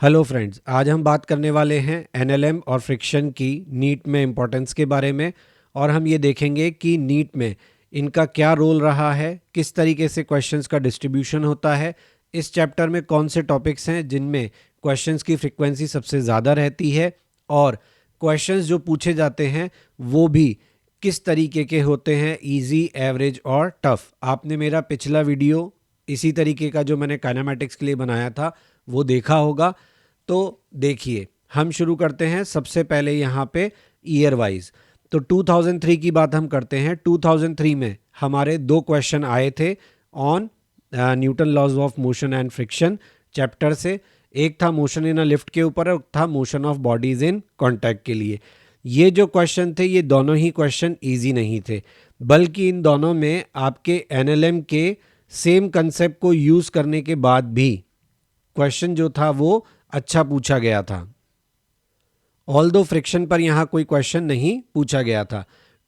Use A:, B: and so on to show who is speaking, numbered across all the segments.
A: Hello friends, आज हम बात करने वाले हैं एनएलएम और फ्रिक्शन की नीट में इम्पोर्टेंस के बारे में। और हम ये देखेंगे कि नीट में इनका क्या रोल रहा है, किस तरीके से क्वेश्चंस का डिस्ट्रीब्यूशन होता है, इस चैप्टर में कौन से टॉपिक्स हैं जिनमें क्वेश्चंस की फ्रिक्वेंसी सबसे ज़्यादा रहती है, और क्वेश्चंस जो पूछे जाते हैं वो भी किस तरीके के होते हैं, इजी, एवरेज और टफ़। आपने मेरा पिछला वीडियो इसी तरीके का जो मैंने काइनेमेटिक्स के लिए बनाया था वो देखा होगा। तो देखिए, हम शुरू करते हैं सबसे पहले यहाँ पे ईयर वाइज। तो 2003 की बात हम करते हैं। 2003 में हमारे दो क्वेश्चन आए थे on Newton laws of motion and friction chapter से। एक था मोशन इन अ लिफ्ट के ऊपर और था motion of bodies in contact के लिए। ये जो क्वेश्चन थे ये दोनों ही क्वेश्चन इजी नहीं थे, बल्कि इन दोनों में आपके एनएलएम के सेम कंसेप्ट को यूज़ करने के बाद भी क्वेश्चन जो था वो अच्छा पूछा गया था। ऑल्दो फ्रिक्शन पर यहाँ कोई क्वेश्चन नहीं पूछा गया था।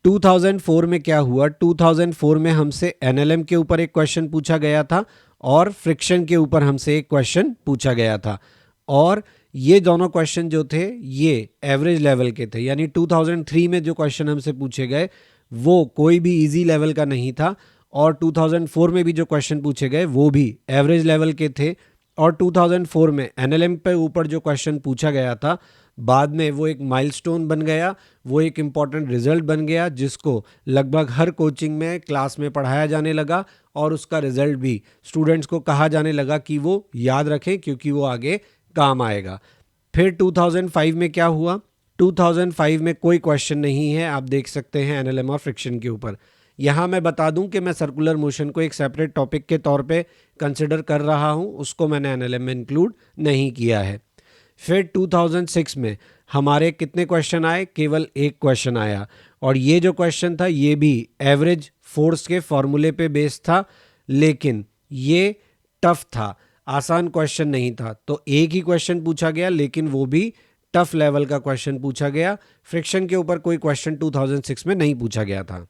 A: 2004 में क्या हुआ, 2004 में हमसे एनएलएम के ऊपर एक क्वेश्चन पूछा गया था और फ्रिक्शन के ऊपर हमसे एक क्वेश्चन पूछा गया था। और ये दोनों क्वेश्चन जो थे ये एवरेज लेवल के थे, यानी 2003 में जो क्वेश्चन हमसे पूछे गए वो कोई भी इजी लेवल का नहीं था, और 2004 में भी जो क्वेश्चन पूछे गए वो भी एवरेज लेवल के थे। और 2004 में एनएलएम पे ऊपर जो क्वेश्चन पूछा गया था बाद में वो एक माइलस्टोन बन गया, वो एक इम्पॉर्टेंट रिजल्ट बन गया जिसको लगभग हर कोचिंग में क्लास में पढ़ाया जाने लगा, और उसका रिजल्ट भी स्टूडेंट्स को कहा जाने लगा कि वो याद रखें क्योंकि वो आगे काम आएगा। फिर 2005 में क्या हुआ, 2005 में कोई क्वेश्चन नहीं है, आप देख सकते हैं एनएलएम और फ्रिक्शन के ऊपर। यहाँ मैं बता दूं कि मैं सर्कुलर मोशन को एक सेपरेट टॉपिक के तौर पे कंसिडर कर रहा हूँ, उसको मैंने एनएलएम में इंक्लूड नहीं किया है। फिर 2006 में हमारे कितने क्वेश्चन आए, केवल एक क्वेश्चन आया, और ये जो क्वेश्चन था ये भी एवरेज फोर्स के फॉर्मूले पे बेस्ड था, लेकिन ये टफ था, आसान क्वेश्चन नहीं था। तो एक ही क्वेश्चन पूछा गया लेकिन वो भी टफ लेवल का क्वेश्चन पूछा गया। फ्रिक्शन के ऊपर कोई क्वेश्चन 2006 में नहीं पूछा गया था।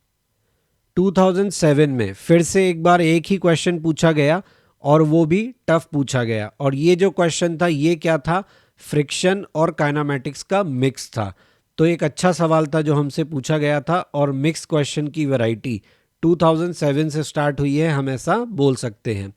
A: 2007 में फिर से एक बार एक ही क्वेश्चन पूछा गया और वो भी टफ पूछा गया, और ये जो क्वेश्चन था ये क्या था, फ्रिक्शन और काइनेमेटिक्स का मिक्स था। तो एक अच्छा सवाल था जो हमसे पूछा गया था, और मिक्स क्वेश्चन की वैरायटी 2007 से स्टार्ट हुई है, हम ऐसा बोल सकते हैं।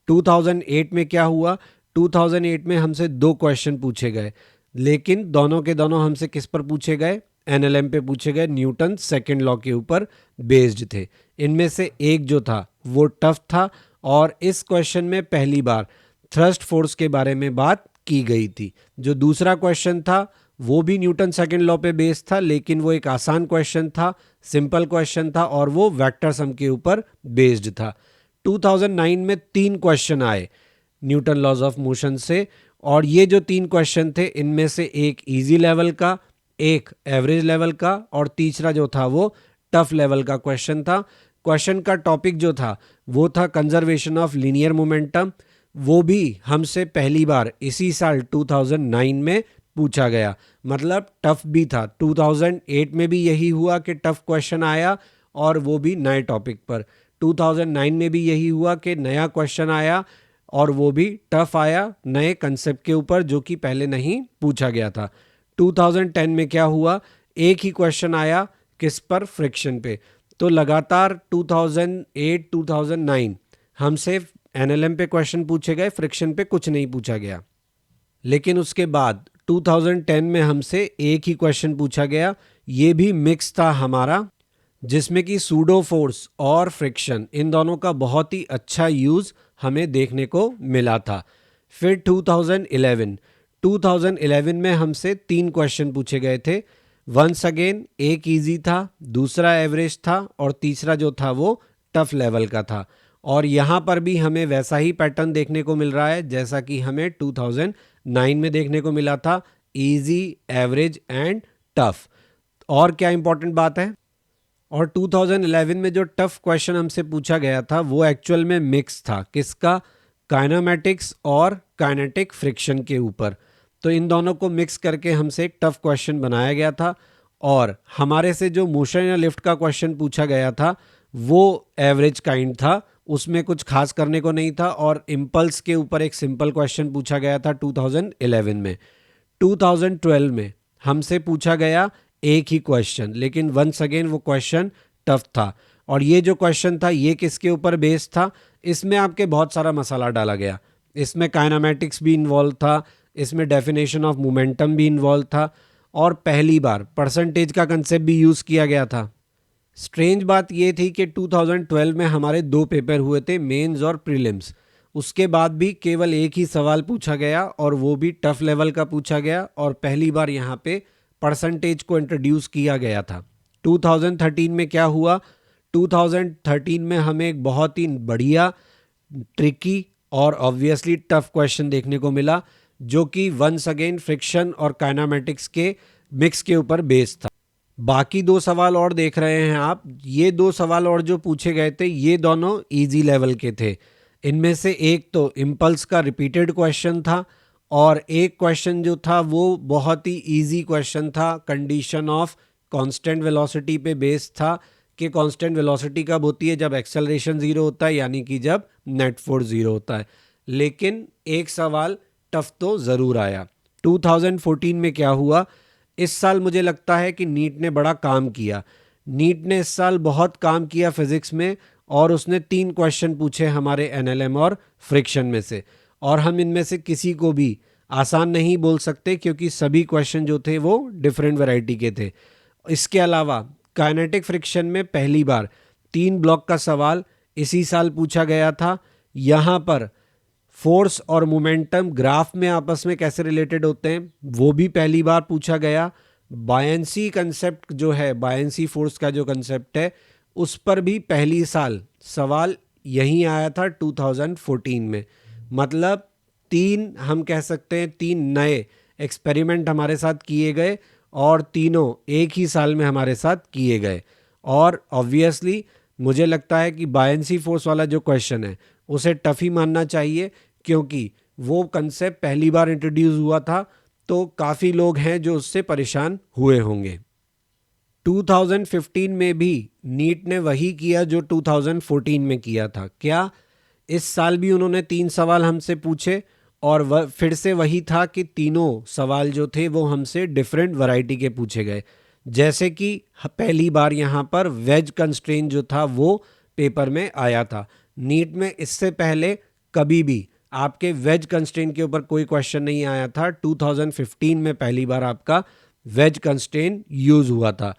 A: 2008 में क्या हुआ, 2008 में हमसे दो क्वेश्चन पूछे गए, लेकिन दोनों के दोनों हमसे किस पर पूछे गए, एनएलएम पे पूछे गए, न्यूटन सेकंड लॉ के ऊपर बेस्ड थे। इनमें से एक जो था वो टफ था, और इस क्वेश्चन में पहली बार थ्रस्ट फोर्स के बारे में बात की गई थी। जो दूसरा क्वेश्चन था वो भी न्यूटन सेकंड लॉ पे बेस्ड था, लेकिन वो एक आसान क्वेश्चन था, सिंपल क्वेश्चन था, और वो वेक्टर सम के ऊपर बेस्ड था। 2009 में तीन क्वेश्चन आए न्यूटन लॉज ऑफ मोशन से, और ये जो तीन क्वेश्चन थे इनमें से एक इजी लेवल का, एक एवरेज लेवल का, और तीसरा जो था वो टफ लेवल का क्वेश्चन था। क्वेश्चन का टॉपिक जो था वो था कंजर्वेशन ऑफ लीनियर मोमेंटम। वो भी हमसे पहली बार इसी साल 2009 में पूछा गया, मतलब टफ भी था। 2008 में भी यही हुआ कि टफ क्वेश्चन आया, और वो भी नए टॉपिक पर। 2009 में भी यही हुआ कि नया क्वेश्चन आया और वो भी टफ आया, नए कंसेप्ट के ऊपर जो कि पहले नहीं पूछा गया था। 2010 में क्या हुआ, एक ही क्वेश्चन आया, किस पर, फ्रिक्शन पे। तो लगातार 2008 2009 हमसे एनएलएम पे क्वेश्चन पूछे गए, फ्रिक्शन पे कुछ नहीं पूछा गया। लेकिन उसके बाद 2010 में हमसे एक ही क्वेश्चन पूछा गया, ये भी मिक्स था हमारा, जिसमें कि सूडो फोर्स और फ्रिक्शन इन दोनों का बहुत ही अच्छा यूज़ हमें देखने को मिला था। फिर 2011 में हमसे तीन क्वेश्चन पूछे गए थे। वंस अगेन एक इजी था, दूसरा एवरेज था, और तीसरा जो था वो टफ लेवल का था। और यहाँ पर भी हमें वैसा ही पैटर्न देखने को मिल रहा है जैसा कि हमें 2009 में देखने को मिला था, इजी, एवरेज एंड टफ। और क्या इंपॉर्टेंट बात है, और 2011 में जो टफ क्वेश्चन हमसे पूछा गया था वो एक्चुअल में मिक्स था, किसका, काइनेमेटिक्स और काइनेटिक फ्रिक्शन के ऊपर। तो इन दोनों को मिक्स करके हमसे एक टफ क्वेश्चन बनाया गया था, और हमारे से जो मोशन या लिफ्ट का क्वेश्चन पूछा गया था वो एवरेज काइंड था, उसमें कुछ खास करने को नहीं था और इम्पल्स के ऊपर एक सिंपल क्वेश्चन पूछा गया था 2011 में। 2012 में हमसे पूछा गया एक ही क्वेश्चन, लेकिन वंस अगेन वो क्वेश्चन टफ था। और ये जो क्वेश्चन था ये किसके ऊपर बेस्ड था? इसमें आपके बहुत सारा मसाला डाला गया। इसमें काइनेमैटिक्स भी इन्वॉल्व था, इसमें डेफिनेशन ऑफ मोमेंटम भी इन्वॉल्व था, और पहली बार परसेंटेज का कंसेप्ट भी यूज़ किया गया था। स्ट्रेंज बात ये थी कि 2012 में हमारे 2 पेपर हुए थे, मेंस और प्रीलिम्स। उसके बाद भी केवल एक ही सवाल पूछा गया और वो भी टफ लेवल का पूछा गया, और पहली बार यहाँ पे परसेंटेज को इंट्रोड्यूस किया गया था। 2013 में क्या हुआ? 2013 में हमें एक बहुत ही बढ़िया, ट्रिकी और ऑब्वियसली टफ क्वेश्चन देखने को मिला, जो कि वंस अगेन फ्रिक्शन और काइनेमैटिक्स के मिक्स के ऊपर बेस्ड था। बाकी 2 सवाल और देख रहे हैं आप, ये 2 सवाल और जो पूछे गए थे ये दोनों इजी लेवल के थे। इनमें से एक तो इम्पल्स का रिपीटेड क्वेश्चन था, और एक क्वेश्चन जो था वो बहुत ही इजी क्वेश्चन था, कंडीशन ऑफ कांस्टेंट वेलोसिटी पे बेस्ड था, कि कांस्टेंट वेलोसिटी कब होती है? जब एक्सेलरेशन 0 होता है, यानी कि जब नेट फोर्स 0 होता है। लेकिन एक सवाल टफ तो ज़रूर आया। 2014 में क्या हुआ? इस साल मुझे लगता है कि नीट ने बड़ा काम किया। नीट ने इस साल बहुत काम किया फिजिक्स में, और उसने 3 क्वेश्चन पूछे हमारे एनएलएम और फ्रिक्शन में से, और हम इनमें से किसी को भी आसान नहीं बोल सकते, क्योंकि सभी क्वेश्चन जो थे वो डिफरेंट वैरायटी के थे। इसके अलावा काइनेटिक फ्रिक्शन में पहली बार 3 ब्लॉक का सवाल इसी साल पूछा गया था। यहाँ पर फोर्स और मोमेंटम ग्राफ में आपस में कैसे रिलेटेड होते हैं वो भी पहली बार पूछा गया। बायंसी कंसेप्ट जो है, बायंसी फोर्स का जो कंसेप्ट है, उस पर भी पहली साल सवाल यहीं आया था 2014 में। मतलब 3, हम कह सकते हैं 3 नए एक्सपेरिमेंट हमारे साथ किए गए, और तीनों एक ही साल में हमारे साथ किए गए। और ऑब्वियसली मुझे लगता है कि बायंसी फोर्स वाला जो क्वेश्चन है उसे टफ ही मानना चाहिए, क्योंकि वो कंसेप्ट पहली बार इंट्रोड्यूस हुआ था, तो काफ़ी लोग हैं जो उससे परेशान हुए होंगे। 2015 में भी नीट ने वही किया जो 2014 में किया था। क्या? इस साल भी उन्होंने 3 सवाल हमसे पूछे, और फिर से वही था कि तीनों सवाल जो थे वो हमसे डिफरेंट वैरायटी के पूछे गए। जैसे कि पहली बार यहाँ पर वेज कंस्ट्रेंट जो था वो पेपर में आया था। नीट में इससे पहले कभी भी आपके वेज कंस्ट्रेंट के ऊपर कोई क्वेश्चन नहीं आया था। 2015 में पहली बार आपका वेज कंस्ट्रेंट यूज हुआ था,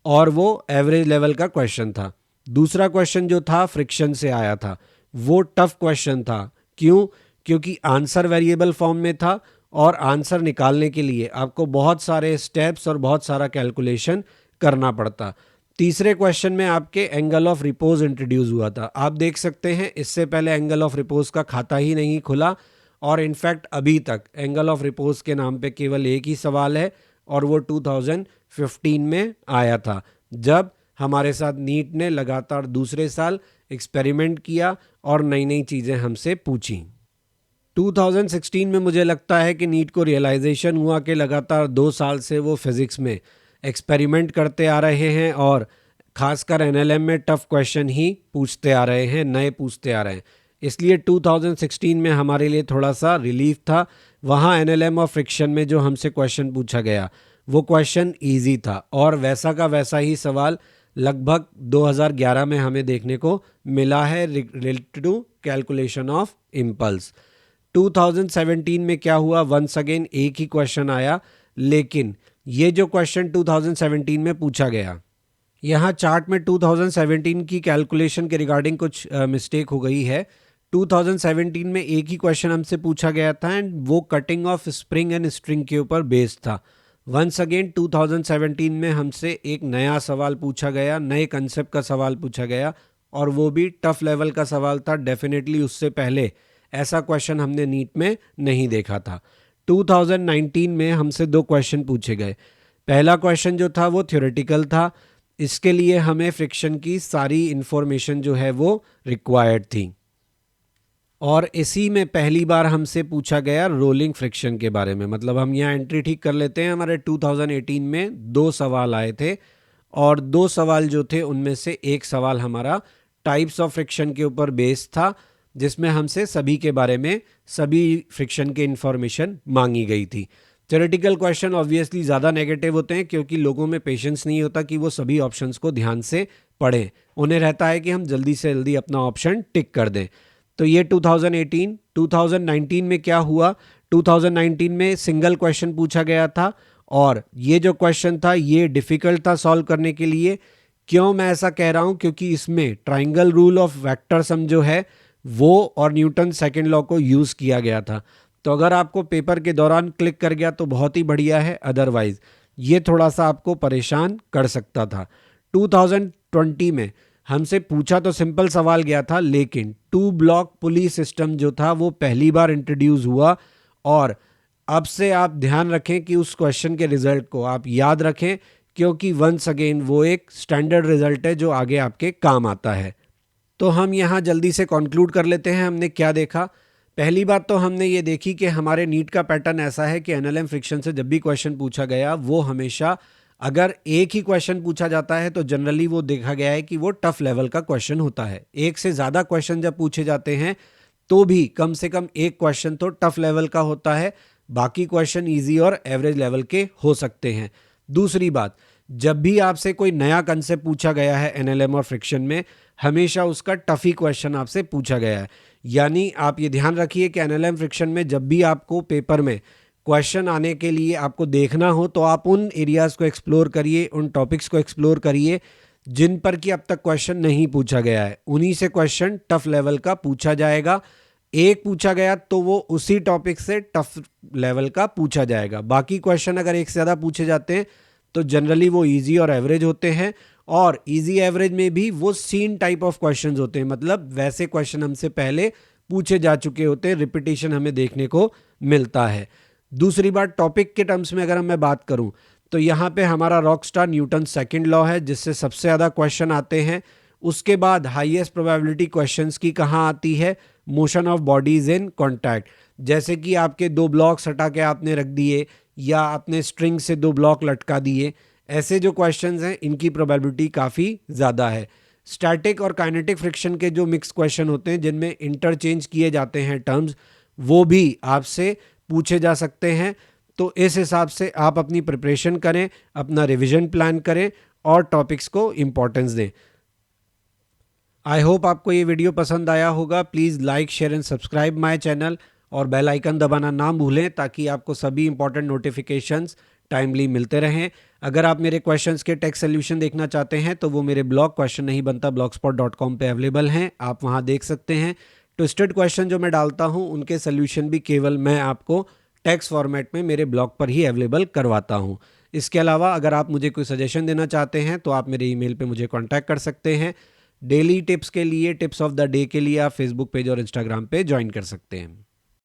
A: और वो एवरेज लेवल का क्वेश्चन था। दूसरा क्वेश्चन जो था फ्रिक्शन से आया था, वो टफ क्वेश्चन था। क्यों? क्योंकि आंसर वेरिएबल फॉर्म में था, और आंसर निकालने के लिए आपको बहुत सारे स्टेप्स और बहुत सारा कैलकुलेशन करना पड़ता। तीसरे क्वेश्चन में आपके एंगल ऑफ रिपोज इंट्रोड्यूस हुआ था। आप देख सकते हैं इससे पहले एंगल ऑफ रिपोज का खाता ही नहीं खुला, और इनफैक्ट अभी तक एंगल ऑफ रिपोज के नाम पे केवल एक ही सवाल है, और वो 2015 में आया था, जब हमारे साथ नीट ने लगातार दूसरे साल एक्सपेरिमेंट किया और नई नई चीज़ें हमसे पूछी। 2016 में मुझे लगता है कि नीट को रियलाइजेशन हुआ कि लगातार 2 साल से वो फिज़िक्स में एक्सपेरिमेंट करते आ रहे हैं, और ख़ासकर एनएलएम में टफ क्वेश्चन ही पूछते आ रहे हैं, नए पूछते आ रहे हैं। इसलिए 2016 में हमारे लिए थोड़ा सा रिलीफ था। वहाँ एनएलएम और फ्रिक्शन में जो हमसे क्वेश्चन पूछा गया वो क्वेश्चन ईजी था, और वैसा का वैसा ही सवाल लगभग 2011 में हमें देखने को मिला है related to calculation of impulse. 2017 में क्या हुआ? वंस अगेन एक ही क्वेश्चन आया, लेकिन ये जो क्वेश्चन 2017 में पूछा गया, यहाँ चार्ट में 2017 की कैलकुलेशन के रिगार्डिंग कुछ मिस्टेक हो गई है। 2017 में एक ही क्वेश्चन हमसे पूछा गया था, एंड वो cutting of spring and string के ऊपर बेस्ड था। वंस अगेन 2017 में हमसे एक नया सवाल पूछा गया, नए कंसेप्ट का सवाल पूछा गया, और वो भी टफ लेवल का सवाल था। डेफिनेटली उससे पहले ऐसा क्वेश्चन हमने नीट में नहीं देखा था। 2019 में हमसे 2 क्वेश्चन पूछे गए। पहला क्वेश्चन जो था वो थ्योरेटिकल था, इसके लिए हमें फ्रिक्शन की सारी इंफॉर्मेशन जो है वो रिक्वायर्ड थी, और इसी में पहली बार हमसे पूछा गया रोलिंग फ्रिक्शन के बारे में। मतलब हम यहाँ एंट्री ठीक कर लेते हैं, हमारे 2018 में 2 सवाल आए थे, और 2 सवाल जो थे उनमें से एक सवाल हमारा टाइप्स ऑफ फ्रिक्शन के ऊपर बेस्ड था, जिसमें हमसे सभी के बारे में सभी फ्रिक्शन के इंफॉर्मेशन मांगी गई थी। थ्योरेटिकल क्वेश्चन ऑब्वियसली ज़्यादा नेगेटिव होते हैं क्योंकि लोगों में पेशेंस नहीं होता कि वो सभी ऑप्शंस को ध्यान से पढ़ें। उन्हें रहता है कि हम जल्दी से जल्दी अपना ऑप्शन टिक कर दें। तो ये 2018। 2019 में क्या हुआ? 2019 में सिंगल क्वेश्चन पूछा गया था और ये जो क्वेश्चन था ये डिफ़िकल्ट था सॉल्व करने के लिए। क्यों मैं ऐसा कह रहा हूँ? क्योंकि इसमें triangle rule of vector sum जो है वो और न्यूटन सेकेंड लॉ को यूज़ किया गया था। तो अगर आपको पेपर के दौरान क्लिक कर गया तो बहुत ही बढ़िया है, अदरवाइज ये थोड़ा सा आपको परेशान कर सकता था। 2020 में हमसे पूछा तो सिंपल सवाल गया था, लेकिन 2 ब्लॉक पुली सिस्टम जो था वो पहली बार इंट्रोड्यूस हुआ। और अब से आप ध्यान रखें कि उस क्वेश्चन के रिजल्ट को आप याद रखें, क्योंकि वंस अगेन वो एक स्टैंडर्ड रिजल्ट है जो आगे आपके काम आता है। तो हम यहाँ जल्दी से कंक्लूड कर लेते हैं हमने क्या देखा। पहली बात तो हमने ये देखी कि हमारे नीट का पैटर्न ऐसा है कि एनएलएम फ्रिक्शन से जब भी क्वेश्चन पूछा गया वो हमेशा, अगर एक ही क्वेश्चन पूछा जाता है तो जनरली वो देखा गया है कि वो टफ लेवल का क्वेश्चन होता है। एक से ज़्यादा क्वेश्चन जब पूछे जाते हैं तो भी कम से कम एक क्वेश्चन तो टफ लेवल का होता है, बाकी क्वेश्चन इजी और एवरेज लेवल के हो सकते हैं। दूसरी बात, जब भी आपसे कोई नया कंसेप्ट पूछा गया है एनएलएम और फ्रिक्शन में, हमेशा उसका टफी क्वेश्चन आपसे पूछा गया है। यानी आप ये ध्यान रखिए कि एनएलएम फ्रिक्शन में जब भी आपको पेपर में क्वेश्चन आने के लिए आपको देखना हो तो आप उन एरियाज़ को एक्सप्लोर करिए, उन टॉपिक्स को एक्सप्लोर करिए जिन पर कि अब तक क्वेश्चन नहीं पूछा गया है। उन्हीं से क्वेश्चन टफ लेवल का पूछा जाएगा। एक पूछा गया तो वो उसी टॉपिक से टफ लेवल का पूछा जाएगा। बाकी क्वेश्चन अगर एक से ज़्यादा पूछे जाते हैं तो जनरली वो इजी और एवरेज होते हैं, और इजी एवरेज में भी वो सीन टाइप ऑफ क्वेश्चंस होते हैं, मतलब वैसे क्वेश्चन हमसे पहले पूछे जा चुके होते हैं, रिपीटिशन हमें देखने को मिलता है। दूसरी बात, टॉपिक के टर्म्स में अगर मैं बात करूं तो यहाँ पे हमारा rock star Newton second law है जिससे सबसे ज़्यादा क्वेश्चन आते हैं। उसके बाद हाईएस्ट प्रोबेबिलिटी क्वेश्चंस की कहाँ आती है? Motion of bodies in contact. जैसे कि आपके 2 ब्लॉक्स हटा के आपने रख दिए या आपने स्ट्रिंग से 2 ब्लॉक लटका दिए, ऐसे जो क्वेश्चंस हैं इनकी प्रोबेबिलिटी काफ़ी ज़्यादा है। स्टैटिक और काइनेटिक फ्रिक्शन के जो मिक्स क्वेश्चन होते हैं जिनमें इंटरचेंज किए जाते हैं टर्म्स, वो भी आपसे पूछे जा सकते हैं। तो इस हिसाब से आप अपनी प्रिपरेशन करें, अपना रिवीजन प्लान करें और टॉपिक्स को इम्पोर्टेंस दें। आई होप आपको ये वीडियो पसंद आया होगा। Please like, share and subscribe my channel और बेल आइकन दबाना ना भूलें ताकि आपको सभी इंपॉर्टेंट नोटिफिकेशंस टाइमली मिलते रहें। अगर आप मेरे क्वेश्चंस के टेक्स्ट सोल्यूशन देखना चाहते हैं तो वो मेरे ब्लॉग क्वेश्चन नहीं बनता blogspot.com पे अवेलेबल हैं, आप वहाँ देख सकते हैं। ट्विस्टेड क्वेश्चन जो मैं डालता हूँ उनके सोल्यूशन भी केवल मैं आपको टेक्स्ट फॉर्मेट में मेरे ब्लॉग पर ही अवेलेबल करवाता हूँ। इसके अलावा अगर आप मुझे कोई सजेशन देना चाहते हैं तो आप मेरे ईमेल पे मुझे कांटेक्ट कर सकते हैं। डेली टिप्स के लिए, टिप्स ऑफ द डे के लिए आप फेसबुक पेज और इंस्टाग्राम पे ज्वाइन कर सकते हैं।